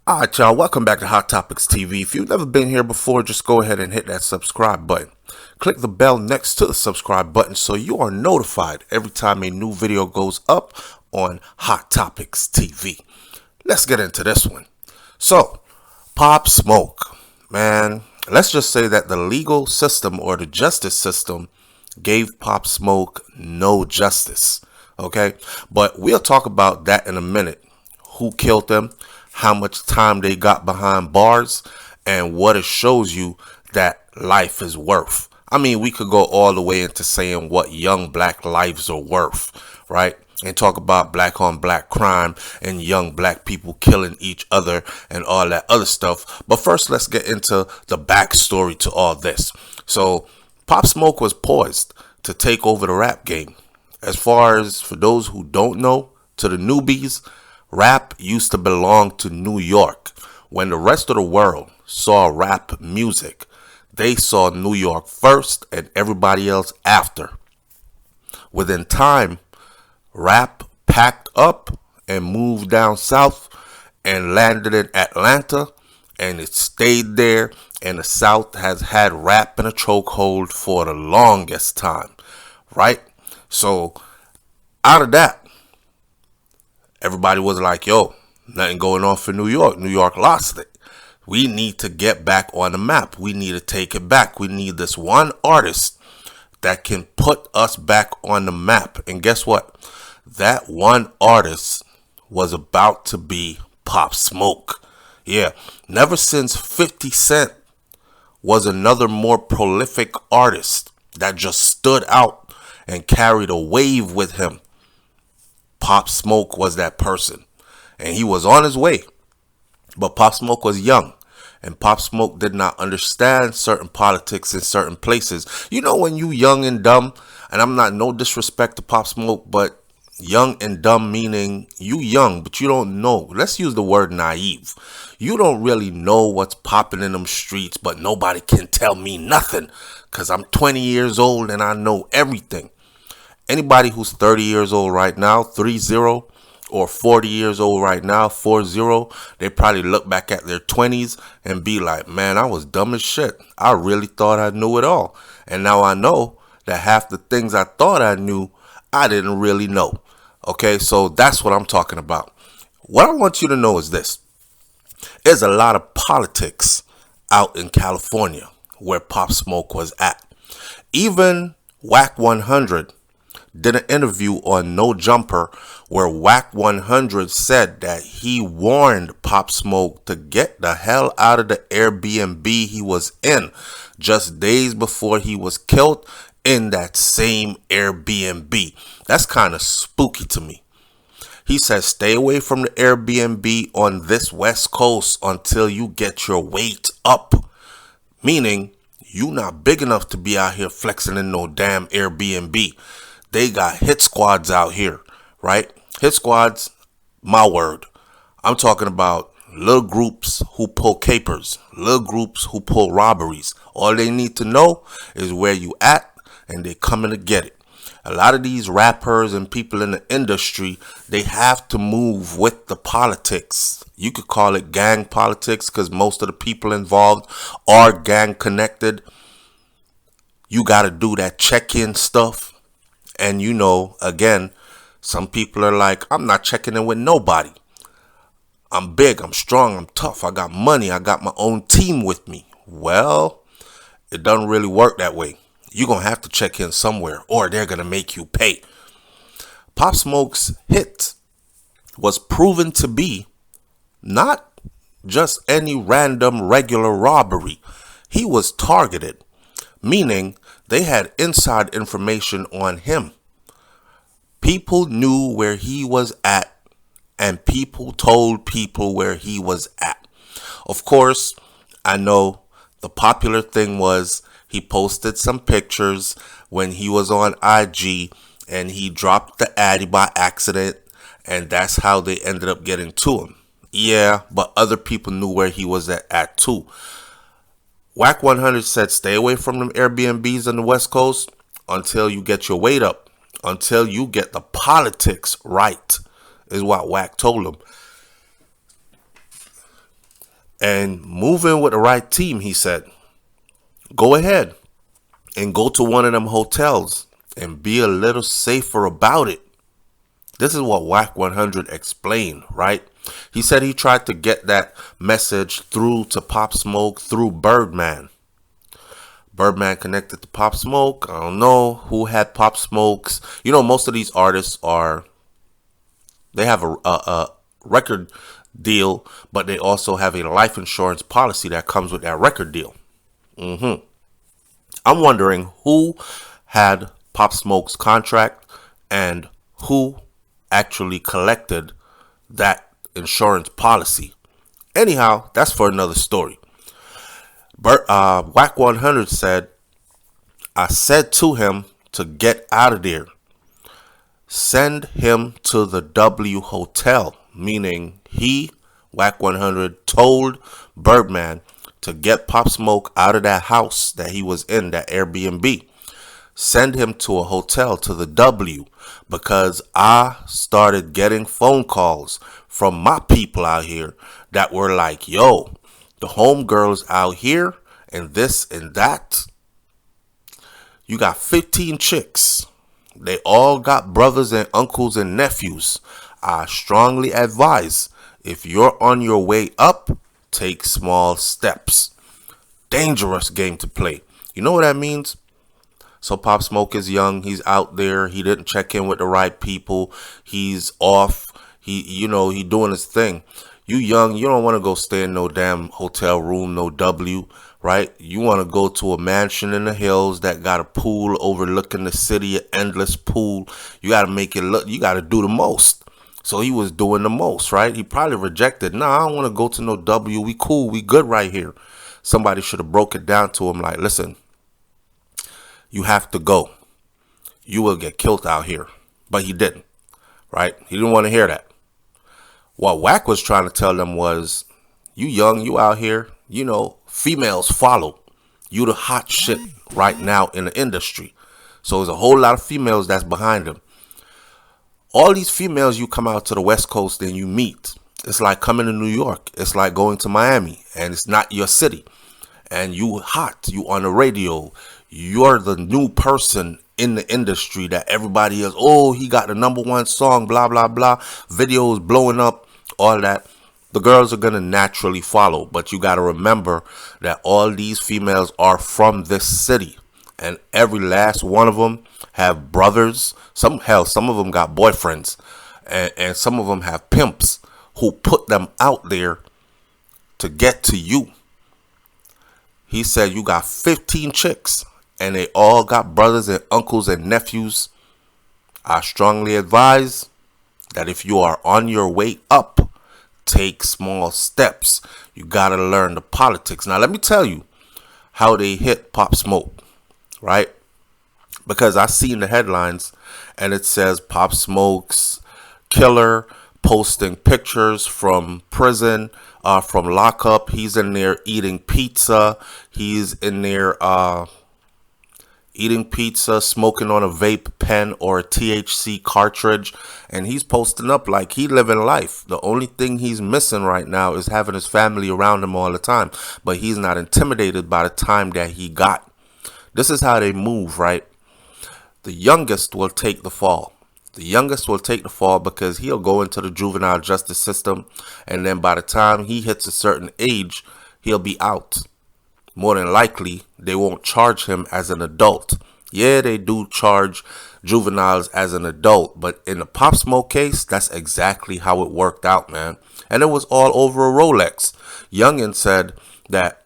Alright, y'all, welcome back to Hot Topics TV. If you've never been here before, just go ahead and hit that subscribe button. Click the bell next to the subscribe button so you are notified every time a new video goes up on Hot Topics TV. Let's get into this one. So, Pop Smoke. Man, let's just say that the legal system or the justice system gave Pop Smoke no justice. Okay? But we'll talk about that in a minute. Who killed him? How much time they got behind bars, and what it shows you that life is worth. I mean, we could go all the way into saying what young black lives are worth, right? And talk about black on black crime and young black people killing each other and all that other stuff. But first, let's get into the backstory to all this. So, Pop Smoke was poised to take over the rap game. As far as for those who don't know, to the newbies, rap used to belong to New York. When the rest of the world saw rap music, they saw New York first and everybody else after. Within time, rap packed up and moved down south and landed in Atlanta, and it stayed there, and the South has had rap in a chokehold for the longest time, right? So, out of that, everybody was like, yo, nothing going on for New York. New York lost it. We need to get back on the map. We need to take it back. We need this one artist that can put us back on the map. And guess what? That one artist was about to be Pop Smoke. Yeah, never since 50 Cent was another more prolific artist that just stood out and carried a wave with him. Pop Smoke was that person, and he was on his way, but Pop Smoke was young, and Pop Smoke did not understand certain politics in certain places. You know, when you young and dumb, and I'm not no disrespect to Pop Smoke, but young and dumb meaning you young, but you don't know. Let's use the word naive. You don't really know what's popping in them streets, but nobody can tell me nothing, because I'm 20 years old and I know everything. Anybody who's 30 years old right now, 30, or 40 years old right now, 40, they probably look back at their 20s and be like, man, I was dumb as shit. I really thought I knew it all. And now I know that half the things I thought I knew, I didn't really know. Okay, so that's what I'm talking about. What I want you to know is this. There's a lot of politics out in California where Pop Smoke was at. Even Wack 100 did an interview on No Jumper where Wack 100 said that he warned Pop Smoke to get the hell out of the Airbnb he was in just days before he was killed in that same Airbnb. That's kind of spooky to me. He says, stay away from the Airbnb on this West Coast until you get your weight up. Meaning, you not big enough to be out here flexing in no damn Airbnb. They got hit squads out here, right? Hit squads, my word. I'm talking about little groups who pull capers, little groups who pull robberies. All they need to know is where you at, and they coming to get it. A lot of these rappers and people in the industry, they have to move with the politics. You could call it gang politics because most of the people involved are gang connected. You got to do that check-in stuff. And you know, again, some people are like, I'm not checking in with nobody. I'm big, I'm strong, I'm tough, I got money, I got my own team with me. Well, it doesn't really work that way. You're going to have to check in somewhere or they're going to make you pay. Pop Smoke's hit was proven to be not just any random regular robbery. He was targeted, meaning they had inside information on him. People knew where he was at, and people told people where he was at. Of course, I know the popular thing was he posted some pictures when he was on IG, and he dropped the Addy by accident, and that's how they ended up getting to him. Yeah, but other people knew where he was at too. Wack 100 said, stay away from them Airbnbs on the West Coast until you get your weight up, until you get the politics right, is what Wack told him. and move in with the right team, he said. Go ahead and go to one of them hotels and be a little safer about it. This is what Wack 100 explained, right? He said he tried to get that message through to Pop Smoke through Birdman. Birdman connected to Pop Smoke. I don't know who had Pop Smoke's. You know, most of these artists they have a record deal, but they also have a life insurance policy that comes with that record deal. I'm wondering who had Pop Smoke's contract and who actually collected that insurance policy. Anyhow, that's for another story. Wack 100 said, I said to him to get out of there. Send him to the W Hotel, meaning Wack 100, told Birdman to get Pop Smoke out of that house that he was in, that Airbnb. Send him to a hotel, to the W, because I started getting phone calls from my people out here that were like, yo, the homegirls out here and this and that. You got 15 chicks. They all got brothers and uncles and nephews. I strongly advise, if you're on your way up, take small steps. Dangerous game to play. You know what that means? So Pop Smoke is young. He's out there. He didn't check in with the right people. He's off. He doing his thing. You young. You don't want to go stay in no damn hotel room, no W, right? You want to go to a mansion in the hills that got a pool overlooking the city, an endless pool. You got to make it look. You got to do the most. So he was doing the most, right? He probably rejected. Nah, I don't want to go to no W. We cool. We good right here. Somebody should have broke it down to him like, listen, you have to go. You will get killed out here. But he didn't, right? He didn't want to hear that. What Wack was trying to tell them was, you young, you out here, females follow. You the hot shit right now in the industry. So there's a whole lot of females that's behind him. All these females you come out to the West Coast and you meet. It's like coming to New York. It's like going to Miami and it's not your city. And you hot, you on the radio. You're the new person in the industry that everybody is, oh, he got the #1 song, blah, blah, blah. Videos blowing up, all that. The girls are going to naturally follow. But you got to remember that all these females are from this city. And every last one of them have brothers. Some of them got boyfriends. And some of them have pimps who put them out there to get to you. He said you got 15 chicks. And they all got brothers and uncles and nephews. I strongly advise that if you are on your way up, take small steps. You got to learn the politics. Now, let me tell you how they hit Pop Smoke, right? Because I seen the headlines and it says Pop Smoke's killer posting pictures from prison, from lockup. He's in there eating pizza. He's in there eating pizza, smoking on a vape pen or a THC cartridge, and he's posting up like he living life. The only thing he's missing right now is having his family around him all the time, but he's not intimidated by the time that he got. This is how they move, right? The youngest will take the fall. The youngest will take the fall because he'll go into the juvenile justice system, and then by the time he hits a certain age, he'll be out. More than likely, they won't charge him as an adult. Yeah, they do charge juveniles as an adult, but in the Pop Smoke case, that's exactly how it worked out, man. And it was all over a Rolex. Youngin said that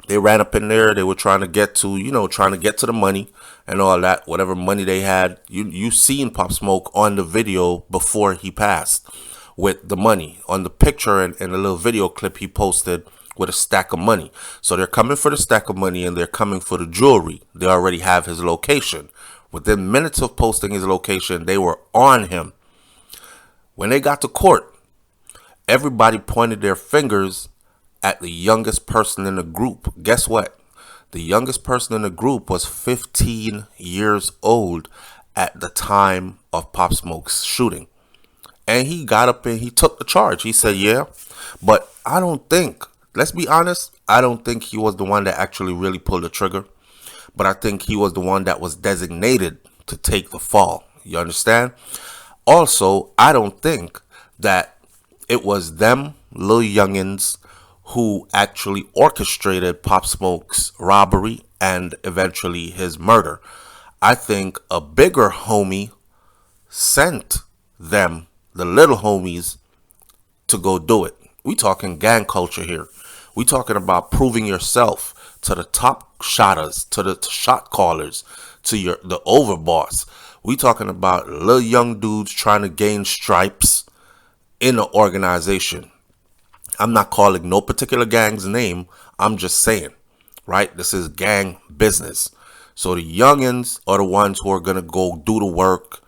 they ran up in there, they were trying to get to, the money and all that, whatever money they had. You seen Pop Smoke on the video before he passed with the money. On the picture and the little video clip he posted, with a stack of money. So they're coming for the stack of money and they're coming for the jewelry. They already have his location. Within minutes of posting his location, they were on him. When they got to court, everybody pointed their fingers at the youngest person in the group. Guess what? The youngest person in the group was 15 years old at the time of Pop Smoke's shooting. And he got up and he took the charge. He said, yeah, but I don't think let's be honest, I don't think he was the one that actually really pulled the trigger, but I think he was the one that was designated to take the fall. You understand? Also, I don't think that it was them little youngins who actually orchestrated Pop Smoke's robbery and eventually his murder. I think a bigger homie sent them, the little homies, to go do it. We talking gang culture here. We talking about proving yourself to the top shotters, to the shot callers, to the overboss. We talking about little young dudes trying to gain stripes in an organization. I'm not calling no particular gang's name. I'm just saying, right? This is gang business. So the youngins are the ones who are going to go do the work.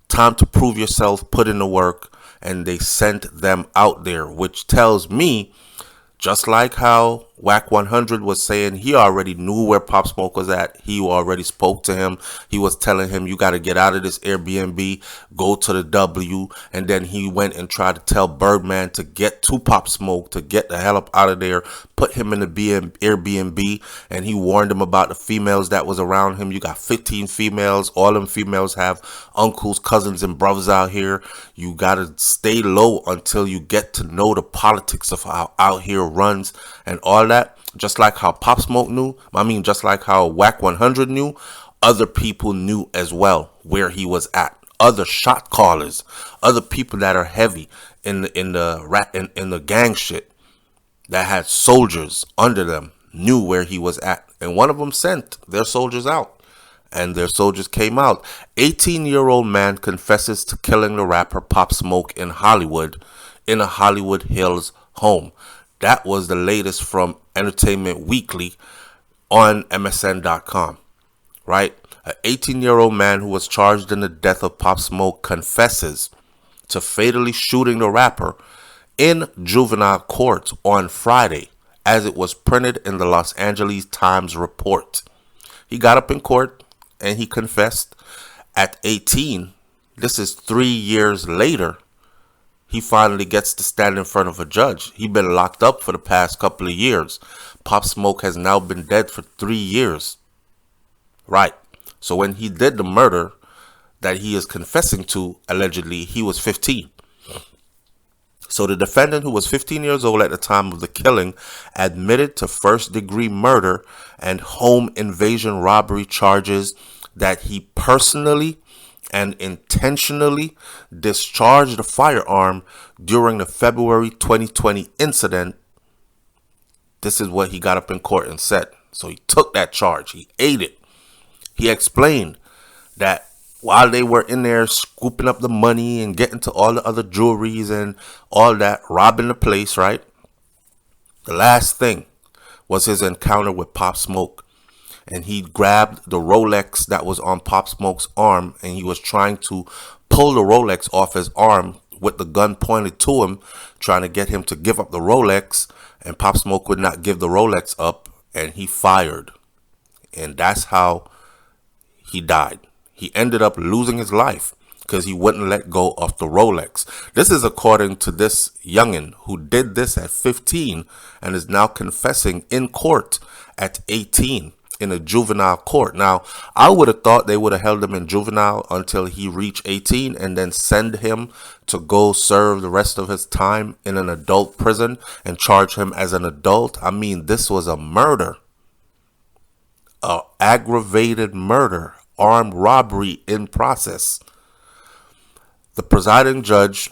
Time to prove yourself, put in the work, and they sent them out there, which tells me, just like how Wack 100 was saying, he already knew where Pop Smoke was at. He already spoke to him. He was telling him, you got to get out of this Airbnb, go to the W. And then he went and tried to tell Birdman to get to Pop Smoke, to get the hell up out of there, put him in the Airbnb. And he warned him about the females that was around him. You got 15 females. All them females have uncles, cousins, and brothers out here. You got to stay low until you get to know the politics of how out here runs and all that. Just like how Pop Smoke knew, just like how Wack 100 knew, other people knew as well where he was at. Other shot callers, other people that are heavy in the gang shit that had soldiers under them knew where he was at, and one of them sent their soldiers out, and their soldiers came out. 18-year-old man confesses to killing the rapper Pop Smoke in Hollywood, in a Hollywood Hills home. That was the latest from Entertainment Weekly on MSN.com, right? An 18-year-old man who was charged in the death of Pop Smoke confesses to fatally shooting the rapper in juvenile court on Friday, as it was printed in the Los Angeles Times report. He got up in court and he confessed at 18. This is 3 years later. He finally gets to stand in front of a judge. He's been locked up for the past couple of years. Pop Smoke has now been dead for 3 years. Right. So when he did the murder that he is confessing to, allegedly, he was 15. So the defendant, who was 15 years old at the time of the killing, admitted to first-degree murder and home invasion robbery charges that he personally and intentionally discharged a firearm during the February 2020 incident. This is what he got up in court and said. So he took that charge. He ate it. He explained that while they were in there scooping up the money and getting to all the other jewelries and all that, robbing the place, right? The last thing was his encounter with Pop Smoke. And he grabbed the Rolex that was on Pop Smoke's arm, and he was trying to pull the Rolex off his arm with the gun pointed to him, trying to get him to give up the Rolex. And Pop Smoke would not give the Rolex up, and he fired. And that's how he died. He ended up losing his life because he wouldn't let go of the Rolex. This is according to this youngin who did this at 15 and is now confessing in court at 18. In a juvenile court. Now, I would have thought they would have held him in juvenile until he reached 18 and then send him to go serve the rest of his time in an adult prison and charge him as an adult. This was a murder, a aggravated murder, armed robbery in process. The presiding judge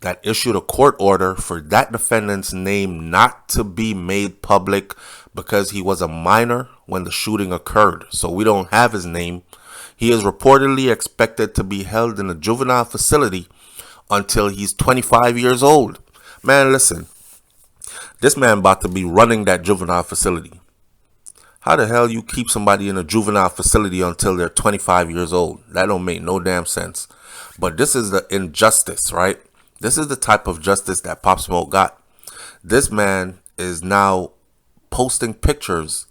that issued a court order for that defendant's name not to be made public because he was a minor when the shooting occurred. So we don't have his name. He is reportedly expected to be held in a juvenile facility until he's 25 years old. Man, listen, this man about to be running that juvenile facility. How the hell you keep somebody in a juvenile facility until they're 25 years old? That don't make no damn sense. But this is the injustice, right? This is the type of justice that Pop Smoke got. This man is now posting pictures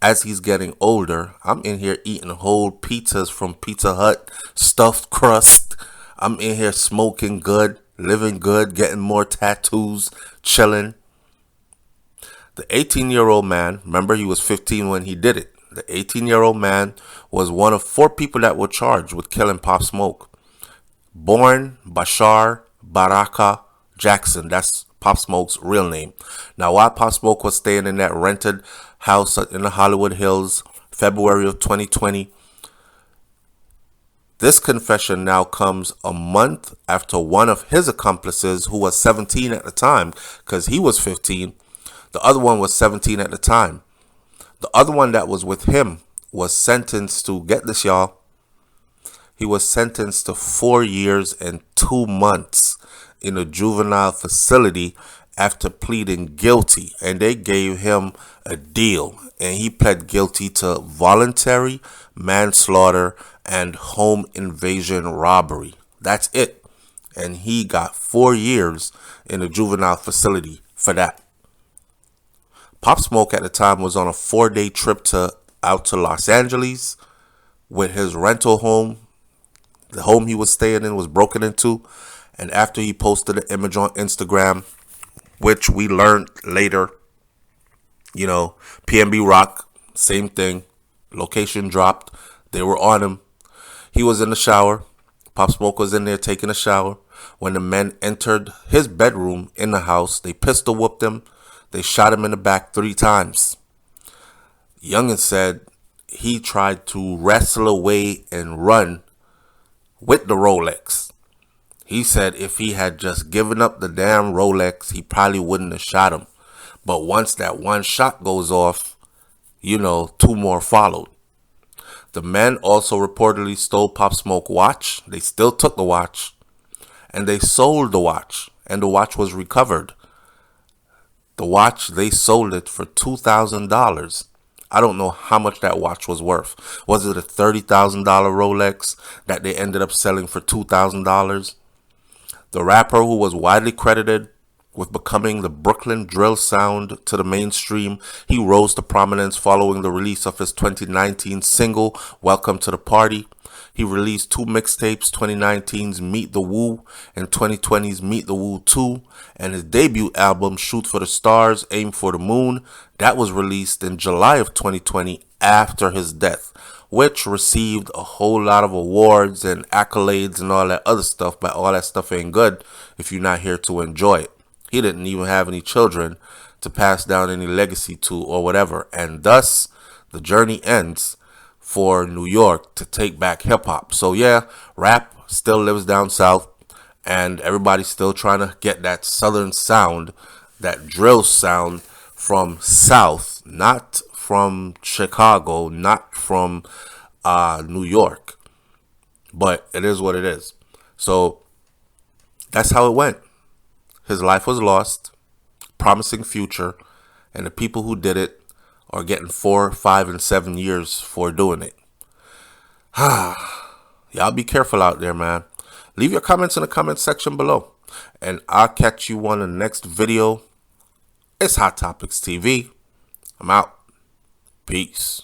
as he's getting older. I'm in here eating whole pizzas from Pizza Hut, stuffed crust. I'm in here smoking good, living good, getting more tattoos, chilling. The 18-year-old man, remember he was 15 when he did it. The 18-year-old man was one of 4 people that were charged with killing Pop Smoke. Born Bashar Baraka Jackson. That's Pop Smoke's real name. Now, while Pop Smoke was staying in that rented house in the Hollywood Hills, February of 2020, this confession now comes a month after one of his accomplices, who was 17 at the time, because he was 15, the other one was 17 at the time. The other one that was with him was sentenced to, get this y'all, he was sentenced to 4 years and 2 months in a juvenile facility after pleading guilty. And they gave him a deal. And he pled guilty to voluntary manslaughter and home invasion robbery. That's it. And he got 4 years in a juvenile facility for that. Pop Smoke at the time was on a 4-day trip out to Los Angeles with his rental home. The home he was staying in was broken into. And after he posted an image on Instagram, which we learned later, PNB Rock, same thing. Location dropped. They were on him. He was in the shower. Pop Smoke was in there taking a shower. When the men entered his bedroom in the house, they pistol whooped him. They shot him in the back 3 times. Youngin said he tried to wrestle away and run with the Rolex. He said if he had just given up the damn Rolex, he probably wouldn't have shot him. But once that one shot goes off, 2 more followed. The men also reportedly stole Pop Smoke watch. They still took the watch. And they sold the watch. And the watch was recovered. The watch, they sold it for $2,000. I don't know how much that watch was worth. Was it a $30,000 Rolex that they ended up selling for $2,000? The rapper, who was widely credited with becoming the Brooklyn drill sound to the mainstream, he rose to prominence following the release of his 2019 single, Welcome to the Party. He released 2 mixtapes, 2019's Meet the Woo and 2020's Meet the Woo 2, and his debut album, Shoot for the Stars, Aim for the Moon, that was released in July of 2020 after his death, which received a whole lot of awards and accolades and all that other stuff, but all that stuff ain't good if you're not here to enjoy it. He didn't even have any children to pass down any legacy to or whatever, and thus the journey ends for New York to take back hip-hop. So yeah, rap still lives down south, and everybody's still trying to get that southern sound, that drill sound from south, not from Chicago, not from New York. But it is what it is. So that's how it went. His life was lost, promising future, and the people who did it are getting 4, 5, and 7 years for doing it. Y'all be careful out there, man. Leave your comments in the comment section below, and I'll catch you on the next video. It's Hot Topics TV. I'm out. Peace.